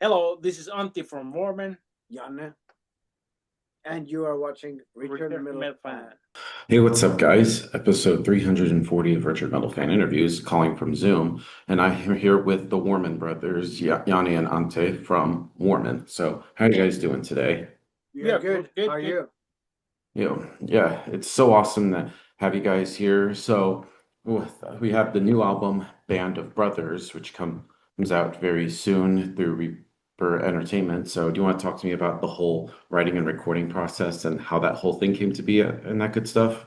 Hello, this is Antti from Warmen. Janne, and you are watching Richard RichardMetalFan. Fan. Hey, what's up, guys? Episode 340 of Richard Metal Fan Interviews, calling from Zoom. And I am here with the Warmen brothers, Janne and Antti from Warmen. So, how are you guys doing today? You're good. Good, How are good. you? Yeah, it's so awesome to have you guys here. So, we have the new album, Band of Brothers, which comes out very soon through Reaper Entertainment. So, do you want to talk to me about the whole writing and recording process and how that whole thing came to be and that good stuff?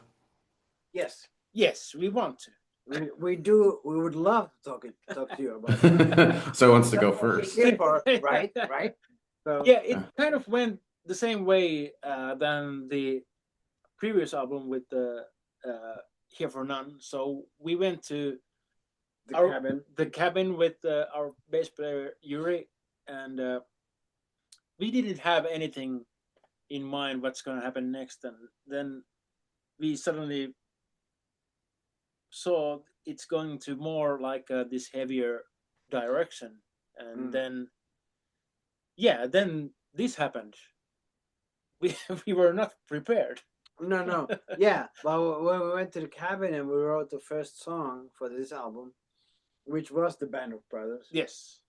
Yes, Yes, we want to. we do. We would love to talk to you about that. So, who wants to go That's what we're first? here for, right? So Yeah, it kind of went the same way than the previous album with the Here for None. So we went to the cabin. with our bass player Yuri, and we didn't have anything in mind what's going to happen next. And then we suddenly saw it's going to more like this heavier direction, and then this happened. We we were not prepared. No. Yeah, but when we went to the cabin and we wrote the first song for this album, which was the Band of Brothers, Yes.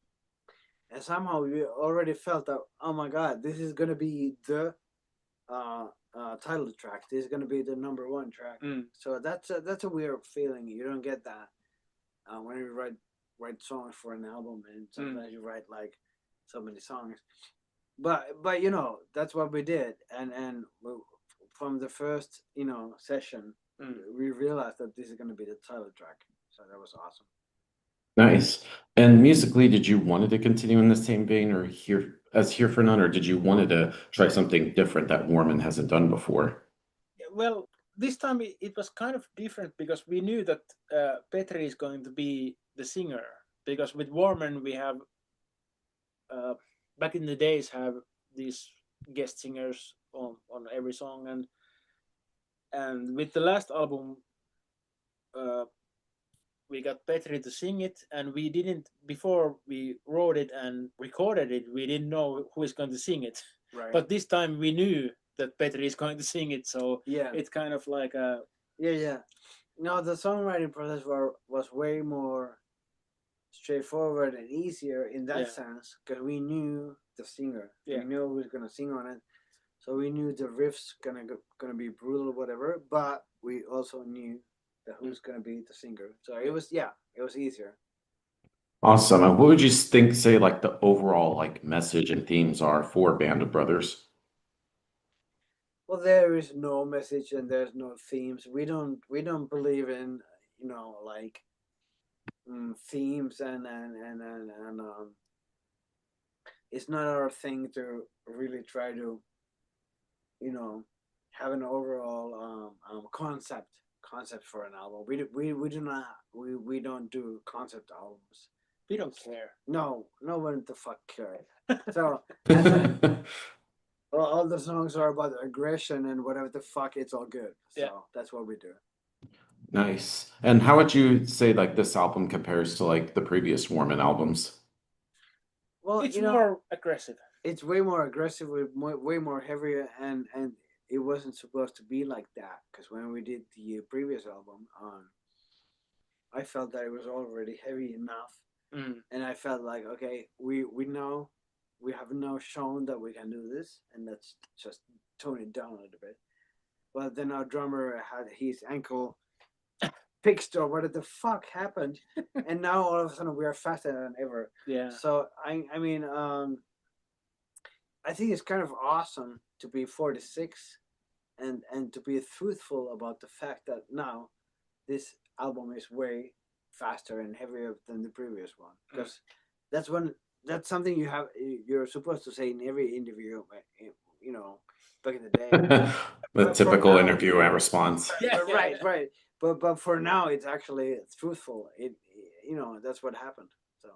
and somehow we already felt that, oh my God, this is gonna be the title track. This is gonna be the number one track. So that's a weird feeling. You don't get that when you write songs for an album, and sometimes you write like so many songs. But you know that's what we did, and from the first session, we realized that this is gonna be the title track. So that was awesome. Nice. And musically, did you wanted to continue in the same vein or Here for None, or did you wanted to try something different that Warman hasn't done before? Well, this time it was kind of different because we knew that Petri is going to be the singer. Because with Warmen we have back in the days have these guest singers on every song, and with the last album we got Petri to sing it, and we didn't before we wrote it and recorded it. We didn't know who is going to sing it, Right. but this time we knew that Petri is going to sing it. So Yeah, it's kind of like a yeah. No, the songwriting process was way more straightforward and easier in that sense because we knew the singer. Yeah. We knew who was gonna sing on it, so we knew the riffs gonna be brutal, whatever. But we also knew that who's gonna be the singer. So it was easier. Awesome. And what would you say like the overall like message and themes are for Band of Brothers? Well, there is no message and there's no themes. We don't believe in like themes and it's not our thing to really try to you know have an overall concept for an album. We do not we don't do concept albums. we don't care. No one the fuck cares. So all the songs are about aggression and whatever the fuck. It's all good. So that's what we do. Nice. And how would you say like this album compares to like the previous Warman albums? Well, It's more aggressive. It's way more aggressive, way more heavier, and it wasn't supposed to be like that because when we did the previous album, I felt that it was already heavy enough, and I felt like okay, we know we have now shown that we can do this, and let's just tone it down a little bit. But then our drummer had his ankle fixed or what the fuck happened, and now all of a sudden we are faster than ever. Yeah. So I mean, I think it's kind of awesome to be 46 and to be truthful about the fact that now this album is way faster and heavier than the previous one because that's something you're supposed to say in every interview, back in the day. The typical interview and response. Yeah. Right. But for now, it's truthful. That's what happened. So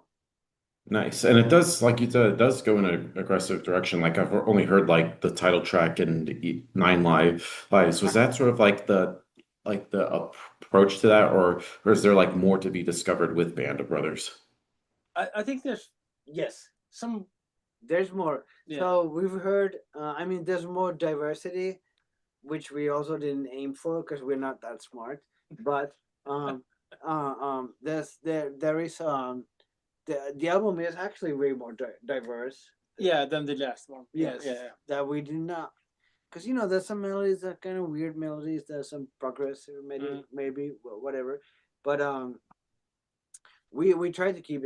Nice. And it does, like you said, it does go in an aggressive direction. Like I've only heard like the title track and Nine Lives. Was that sort of like the approach to that, or is there like more to be discovered with Band of Brothers? I think there's yes, some There's more. Yeah. So we've heard. I mean, there's more diversity, which we also didn't aim for because we're not that smart. But there is the album is actually way more diverse. Yeah, than the last one. Yes, Yeah. that we did not. Because you know, there's some melodies that kind of weird melodies. There's some progressive, maybe whatever. But we tried to keep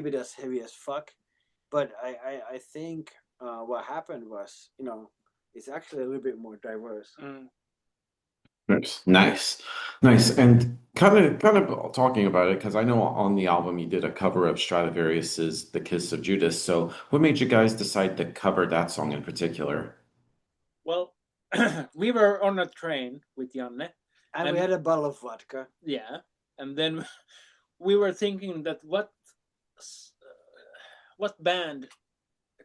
it as heavy as fuck. But I think what happened was, you know, it's actually a little bit more diverse. Nice. And kind of talking about it, because I know on the album you did a cover of Stradivarius's "The Kiss of Judas." So, what made you guys decide to cover that song in particular? Well, we were on a train with Janne. And we had a bottle of vodka. Yeah, and then we were thinking that what band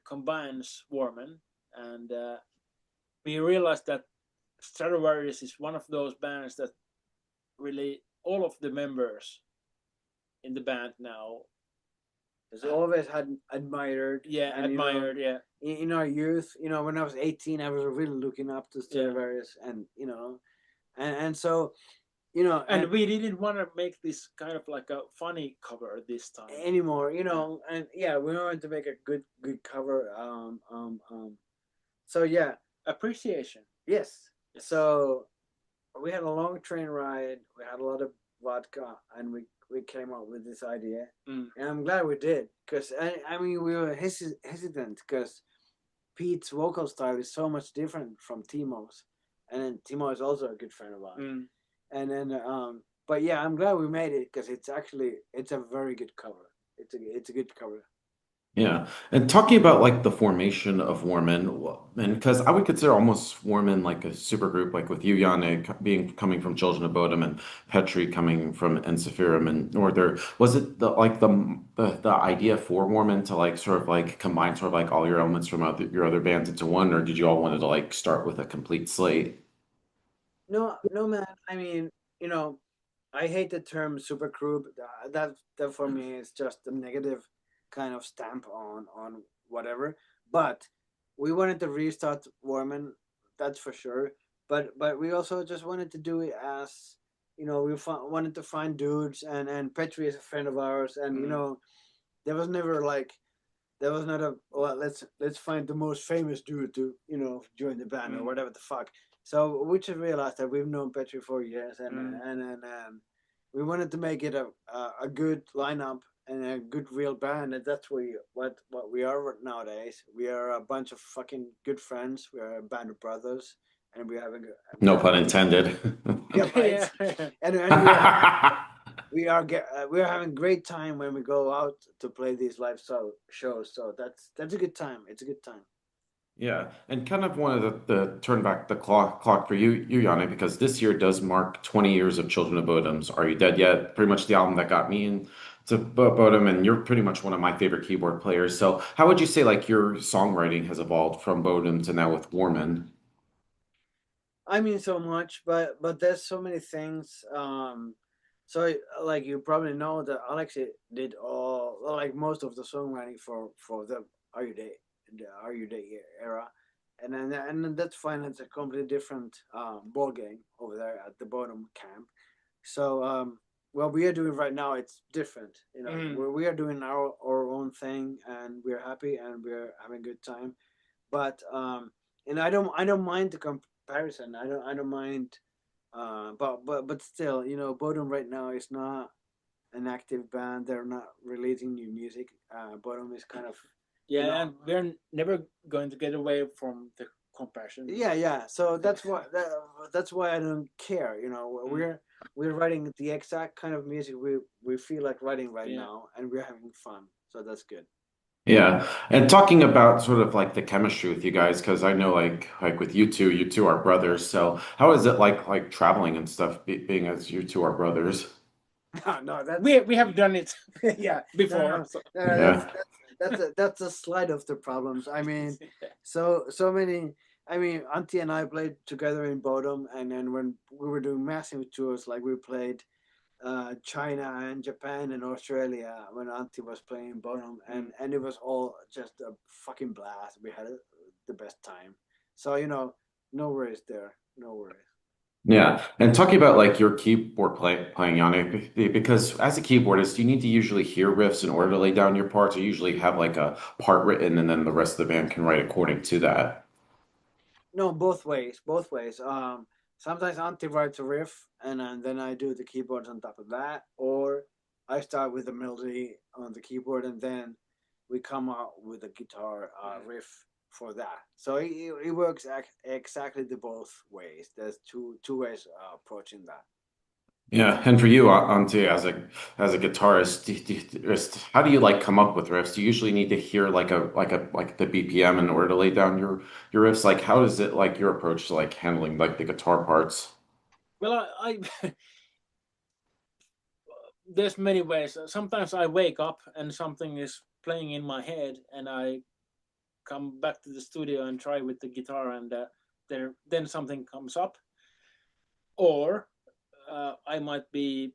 combines Warmen, and we realized that Stradivarius is one of those bands that really all of the members in the band now has always had admired. Yeah, and, admired. You know, in our youth, you know, when I was 18, I was really looking up to Stradivarius, and you know, and so, you know, and we didn't want to make this kind of like a funny cover this time anymore, you know, and yeah, we wanted to make a good cover. So yeah, appreciation. Yes. So we had a long train ride. We had a lot of vodka, and we came up with this idea, and I'm glad we did, because I mean we were hesitant because Pete's vocal style is so much different from Timo's, and then Timo is also a good friend of ours, and then but yeah, I'm glad we made it because it's a very good cover. It's a good cover. Yeah. And talking about like the formation of Warmen, and because I would consider almost Warmen like a super group, like with you, Janne, being coming from Children of Bodom and Petri coming from Ensiferum and Norther, was it the idea for Warmen to like sort of like combine sort of like all your elements from your other bands into one, or did you all wanted to like start with a complete slate? No, man. I mean, you know, I hate the term super group. That for me is just a negative kind of stamp on whatever. But we wanted to restart Warman, that's for sure. But we also just wanted to do it as, you know, wanted to find dudes, and Petri is a friend of ours, and you know, there was never like there was not a, well, let's find the most famous dude to, you know, join the band or whatever the fuck. So we just realized that we've known Petri for years, and we wanted to make it a good lineup and a good real band, and that's what we are nowadays. We are a bunch of fucking good friends. We are a band of brothers, and we're having No pun intended. yeah, right. and we are having great time when we go out to play these live shows. So that's a good time. It's a good time. Yeah, and kind of wanted to turn back the clock for you, Yanni, because this year does mark 20 years of Children of Bodom's Are You Dead Yet? Pretty much the album that got me into Bodom, and you're pretty much one of my favorite keyboard players. So how would you say like your songwriting has evolved from Bodom to now with Warman? I mean, so much, but there's so many things. So like you probably know that Alex did all, like, most of the songwriting for the Are You Dead, the Are You Dead era, and that's fine. It's a completely different ball game over there at the bottom camp. So what we are doing right now, it's different. You know, we are doing our own thing, and we're happy and we're having a good time. But and I don't mind the comparison. I don't mind. But still, you know, Bodom right now is not an active band. They're not releasing new music. Bodom is kind of, yeah, you know, and we're never going to get away from the comparison. yeah. So that's why I don't care. You know, we're writing the exact kind of music we feel like writing right now, and we're having fun. So that's good. Yeah, and talking about sort of like the chemistry with you guys, because I know like with you two are brothers. So how is it like traveling and stuff, being as you two are brothers? No, that's we have done it yeah before. no, So. Yeah. that's a slide of the problems. I mean, so many. I mean, Antti and I played together in Bodom, and then when we were doing massive tours, like we played China and Japan and Australia when Antti was playing bottom, and it was all just a fucking blast. We had the best time. So no worries there, no worries. Yeah, and talking about like your keyboard playing on it, because as a keyboardist, you need to usually hear riffs in order to lay down your parts, or usually have like a part written, and then the rest of the band can write according to that. No, both ways, both ways. Sometimes Antti writes a riff, and then I do the keyboards on top of that, or I start with the melody on the keyboard, and then we come out with a guitar riff for that. So it works exactly the both ways. There's two ways approaching that. Yeah, and for you, Ante, as a guitarist, how do you like come up with riffs? Do you usually need to hear like the BPM in order to lay down your riffs? Like, how is it like your approach to like handling like the guitar parts? Well, I there's many ways. Sometimes I wake up and something is playing in my head, and I come back to the studio and try with the guitar, and then something comes up. Or I might be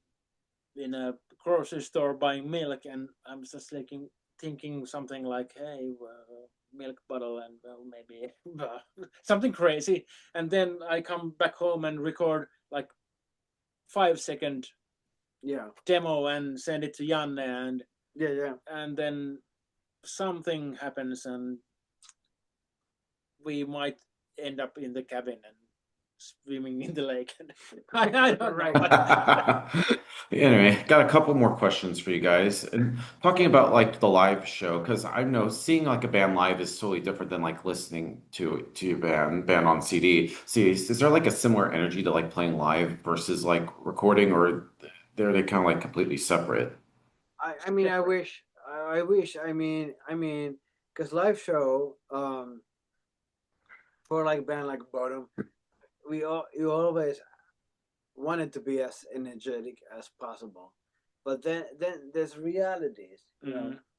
in a grocery store buying milk, and I'm just thinking something like, "Hey, milk bottle," and maybe something crazy, and then I come back home and record like 5 second demo and send it to Janne, and and then something happens, and we might end up in the cabin and swimming in the lake. I don't know. Anyway, got a couple more questions for you guys. And talking about like the live show, because I know seeing like a band live is totally different than like listening to your band on CD. See, is there like a similar energy to like playing live versus like recording, or they kind of like completely separate? I mean, I wish, I mean, because live show, for like band like Bottom, you always want it to be as energetic as possible, but then there's realities.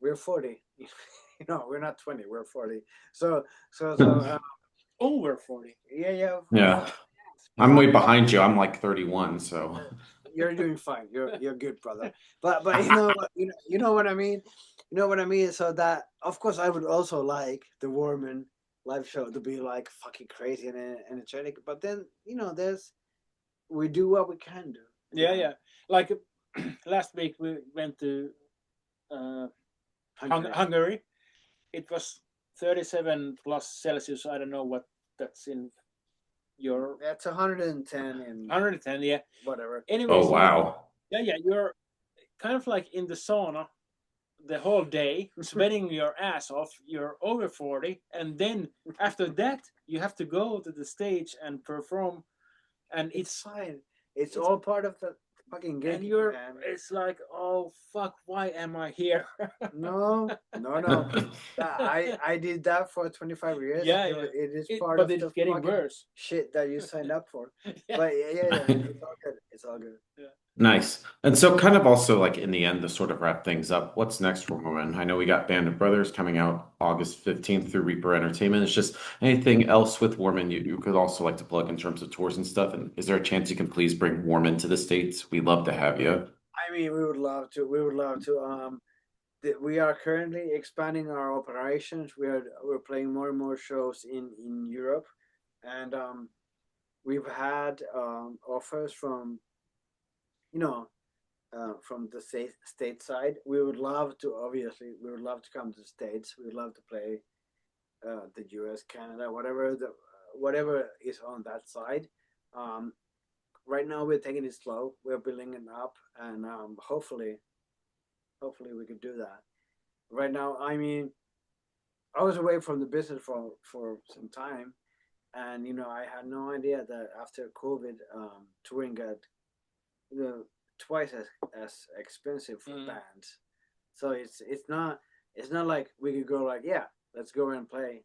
We're 40. We're not 20. We're 40. So over 40. Yeah. Yeah. I'm way behind you. I'm like 31, so You're doing fine. You're good, brother. But you know what I mean. You know what I mean. So that of course I would also like the Warmen live show to be like fucking crazy and energetic. But then we do what we can do. Yeah. Like last week we went to Hungary. It was 37 plus Celsius. I don't know what that's in your. That's 110 and 110, yeah. Whatever. Anyways, oh wow. Yeah. You're kind of like in the sauna the whole day, sweating your ass off. You're over 40, and then after that, you have to go to the stage and perform, and it's fine. It's all part of the fucking game. And it's like, oh fuck, why am I here? No. I did that for 25 years. Yeah. It is part of the getting worse shit that you signed up for. Yeah. But yeah, it's all good. It's all good. Yeah. Nice. And so kind of also like in the end to sort of wrap things up, what's next for Warmen? I know we got Band of Brothers coming out August 15th through Reaper Entertainment. It's just anything else with Warmen you could also like to plug in terms of tours and stuff. And is there a chance you can please bring Warmen to the States? We'd love to have you. I mean, we would love to. We are currently expanding our operations. We're playing more and more shows in Europe, and we've had offers from from the state side. We would love to come to the States. We would love to play the US, Canada, whatever is on that side. Right now we're taking it slow. We're building it up, and hopefully we could do that. Right now, I mean, I was away from the business for some time, and I had no idea that after COVID, touring got twice as expensive for bands. So it's not like we could go like, yeah, let's go and play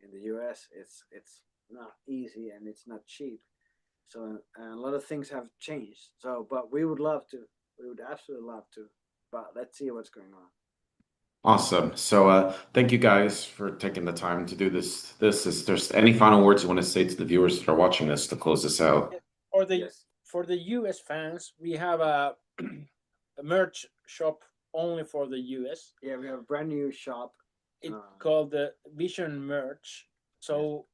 in the US. It's not easy and it's not cheap. So and a lot of things have changed. So but we would absolutely love to, but let's see what's going on. Awesome. So thank you guys for taking the time to do this. Is there any final words you want to say to the viewers that are watching this to close this out? For the US fans, we have a a merch shop only for the US. Yeah, we have a brand new shop. It's called the Vision Merch. So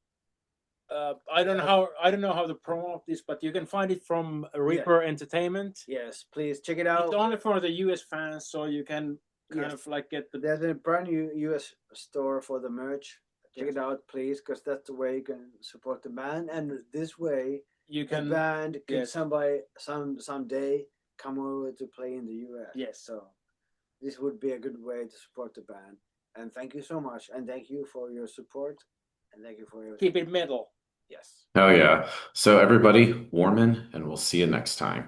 I don't know how to promote this, but you can find it from Reaper Entertainment. Yes, please check it out. It's only for the US fans, so you can kind of like get the. There's a brand new US store for the merch. Check it out, please, because that's the way you can support the band, and this way You can the band can someday come over to play in the US. Yes. So this would be a good way to support the band. And thank you so much, and thank you for your support, and thank you for your keep it metal. Yes. Oh yeah. So everybody, Warmen, and we'll see you next time.